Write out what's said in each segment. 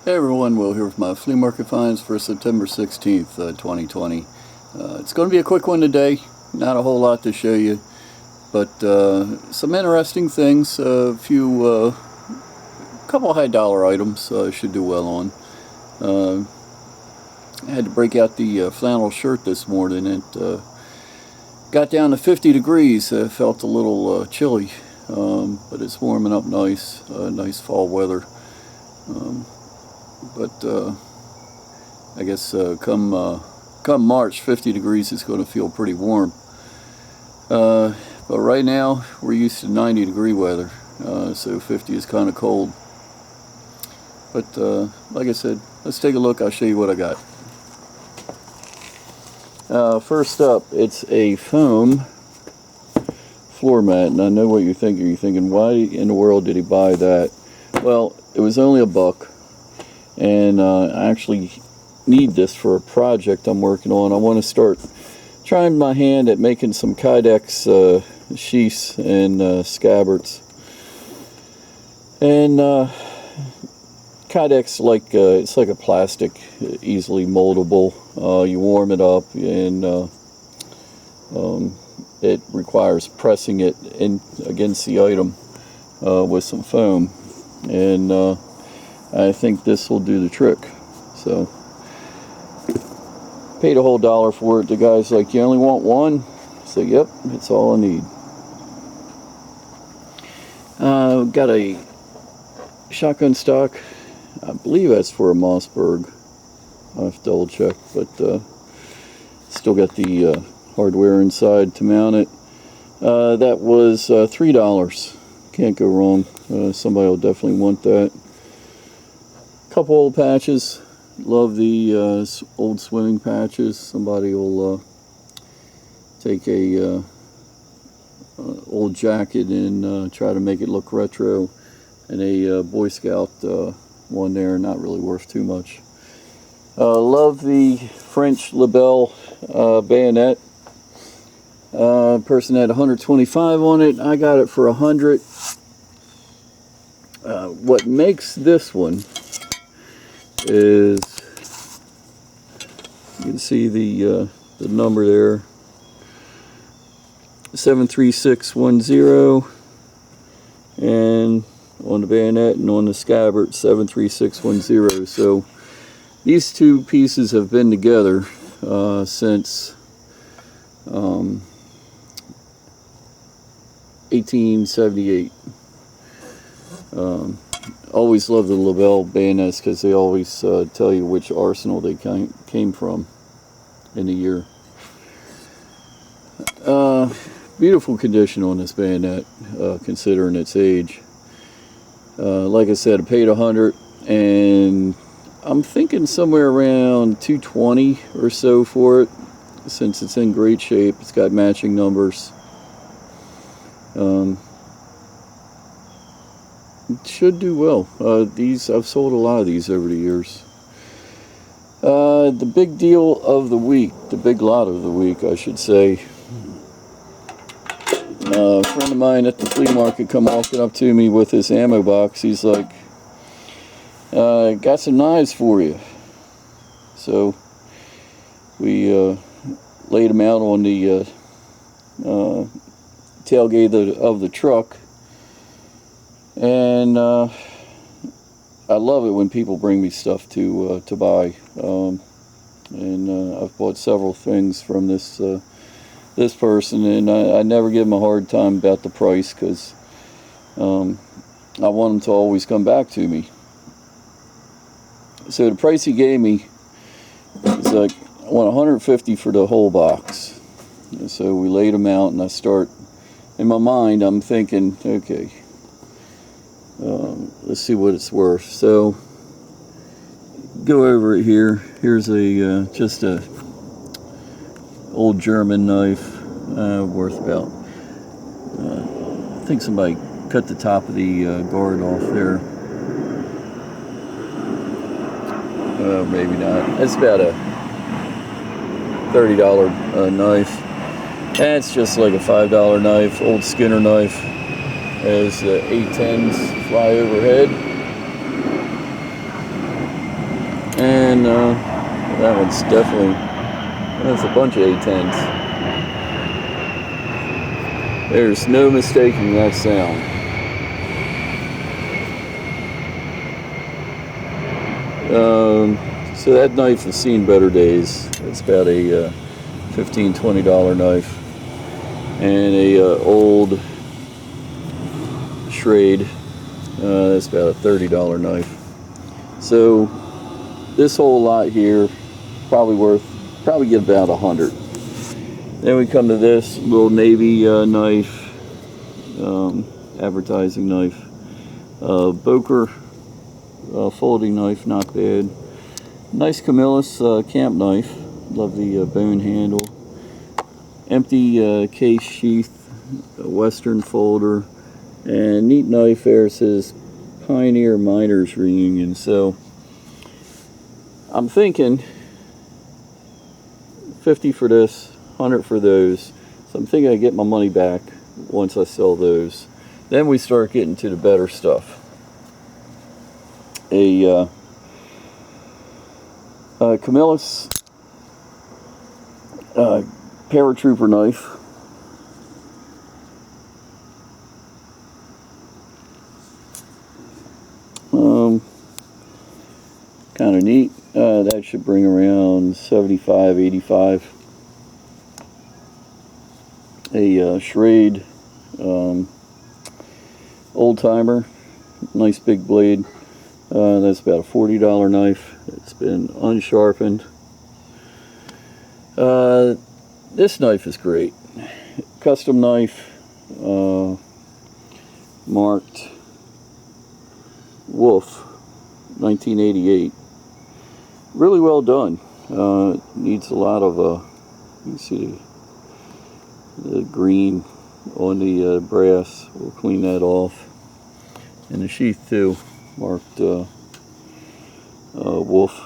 Hey everyone, Will here with my flea market finds for September 16th, 2020. It's going to be a quick one today, not a whole lot to show you, but some interesting things, couple high dollar items should do well on. I had to break out the flannel shirt this morning. It got down to 50 degrees, felt a little chilly, but it's warming up nice, nice fall weather. But I guess come March, 50 degrees is going to feel pretty warm. But right now we're used to 90 degree weather, so 50 is kind of cold. But like I said, let's take a look. I'll show you what I got. First up, it's a foam floor mat, and I know what you're thinking. You're thinking, why in the world did he buy that? Well, it was only $1. And I actually need this for a project I'm working on. I want to start trying my hand at making some Kydex sheaths and scabbards. And Kydex, it's like a plastic, easily moldable. You warm it up, and it requires pressing it in against the item with some foam. And I think this will do the trick. So, paid a whole $1 for it. The guy's like, you only want one? So, yep, it's all I need. Got a shotgun stock. I believe that's for a Mossberg. I'll have to double check, but still got the hardware inside to mount it. That was $3. Can't go wrong. Somebody will definitely want that. Couple old patches. Love the old swimming patches. Somebody will take a old jacket and try to make it look retro, and a Boy Scout one there, not really worth too much. Love the French Lebel bayonet. Person had 125 on it. I got it for 100. What makes this one is, you can see the number there, 73610, and on the bayonet and on the scabbard 73610. So these two pieces have been together since 1878. Always love the Lebel bayonets because they always tell you which arsenal they came from in the year. Beautiful condition on this bayonet, considering its age. Like I said, I paid 100, and I'm thinking somewhere around 220 or so for it, since it's in great shape. It's got matching numbers. It should do well. I've sold a lot of these over the years. The big deal of the week, the big lot of the week, I should say. A friend of mine at the flea market come walking up to me with his ammo box. He's like, got some knives for you. So we laid them out on the tailgate of the truck. And I love it when people bring me stuff to buy. And I've bought several things from this person, and I never give them a hard time about the price, because I want them to always come back to me. So the price he gave me is like, I want $150 for the whole box. And so we laid them out, and I start, in my mind, I'm thinking, okay, let's see what it's worth. So go over it here. Here's a just a old German knife, worth about, I think somebody cut the top of the guard off there. Maybe not. It's about a $30 knife. And it's just like a $5 knife, old Skinner knife. Has A10s fly overhead. And that one's definitely, that's a bunch of A10s. There's no mistaking that sound. So that knife has seen better days. It's about a $15, $20 knife. And a old Schrade, that's about a $30 knife. So this whole lot here, probably get about 100. Then we come to this little Navy knife, advertising knife. Boker folding knife, not bad. Nice Camillus camp knife. Love the bone handle. Empty case sheath, Western folder, and neat knife there. It says Pioneer Miners Reunion. So I'm thinking 50 for this, 100 for those. So I'm thinking I get my money back once I sell those. Then we start getting to the better stuff. A Camillus paratrooper knife. Kind of neat. That should bring around 75, 85. A Schrade old timer, nice big blade. That's about a $40 knife. It's been unsharpened. This knife is great. Custom knife, marked Wolf, 1988. Really well done. Needs a lot of, you can see the green on the brass. We'll clean that off. And the sheath too, marked Wolf.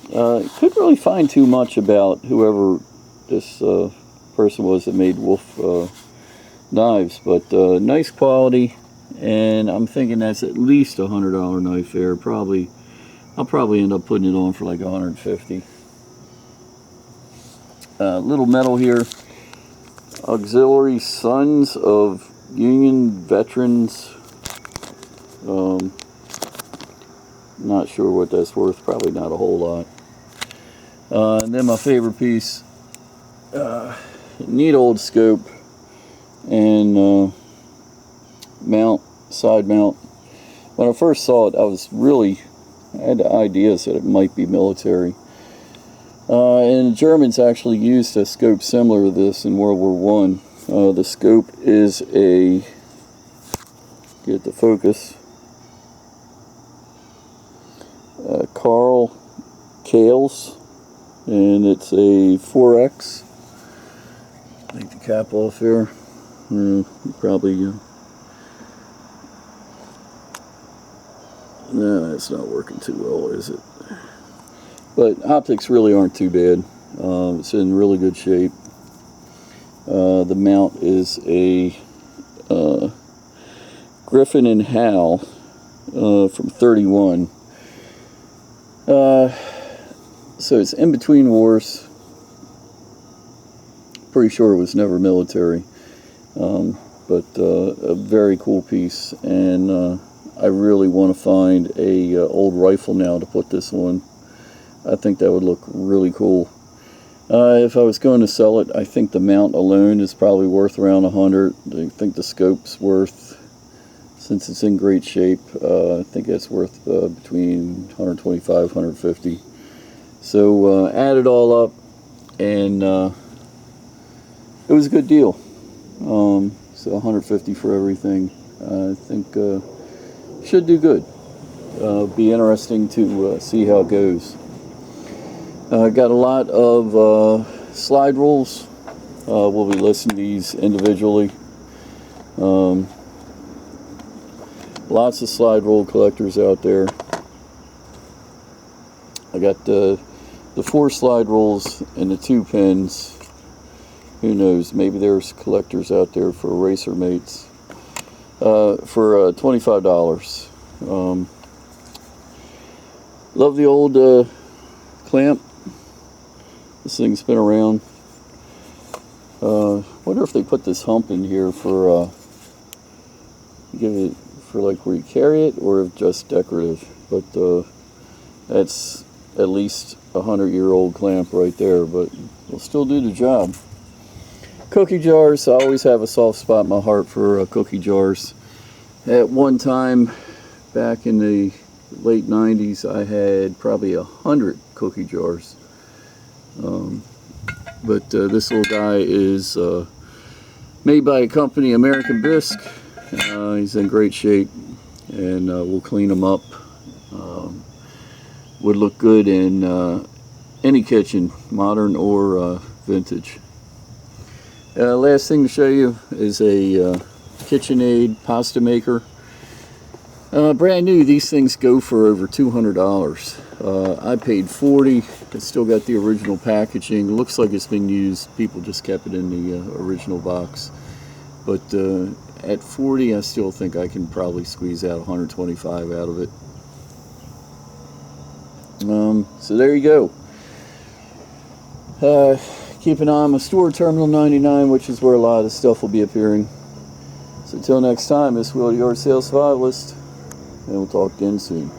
Couldn't really find too much about whoever this person was that made Wolf knives, but nice quality, and I'm thinking that's at least a $100 knife there. I'll probably end up putting it on for like 150. Little medal here. Auxiliary Sons of Union Veterans. Not sure what that's worth. Probably not a whole lot. And then my favorite piece. Neat old scope and side mount. When I first saw it, I had ideas that it might be military. And the Germans actually used a scope similar to this in World War I. The scope is get the focus, Carl Kales, and it's a 4X. Take the cap off here. Probably, no, it's not working too well, is it? But optics really aren't too bad. It's in really good shape. The mount is a Griffin and Hal from 31. So it's in between wars. Pretty sure it was never military, but a very cool piece, and I really want to find a old rifle now to put this on. I think that would look really cool. If I was going to sell it, I think the mount alone is probably worth around 100. I think the scope's worth, since it's in great shape, I think it's worth between 125, 150. So add it all up, and it was a good deal. So 150 for everything. I think should do good. Be interesting to see how it goes. Got a lot of slide rules. We'll be listing these individually. Lots of slide rule collectors out there. I got the 4 slide rules and the 2 pins. Who knows? Maybe there's collectors out there for racer mates for $25. Love the old clamp. This thing's been around. Wonder if they put this hump in here for give it for like where you carry it, or if just decorative. But that's at least 100-year-old clamp right there, but it'll still do the job. Cookie jars. I always have a soft spot in my heart for cookie jars. At one time, back in the late 90s, I had probably 100 cookie jars. But this little guy is made by a company, American Bisque. He's in great shape, and we'll clean him up. Would look good in any kitchen, modern or vintage. Last thing to show you is a KitchenAid pasta maker. Brand new, these things go for over $200. I paid $40. It's still got the original packaging. Looks like it's been used. People just kept it in the original box. But at $40, I still think I can probably squeeze out $125 out of it. So there you go. Keep an eye on my store, Terminal 99, which is where a lot of the stuff will be appearing. So until next time, this is Will, your sales survivalist, and we'll talk again soon.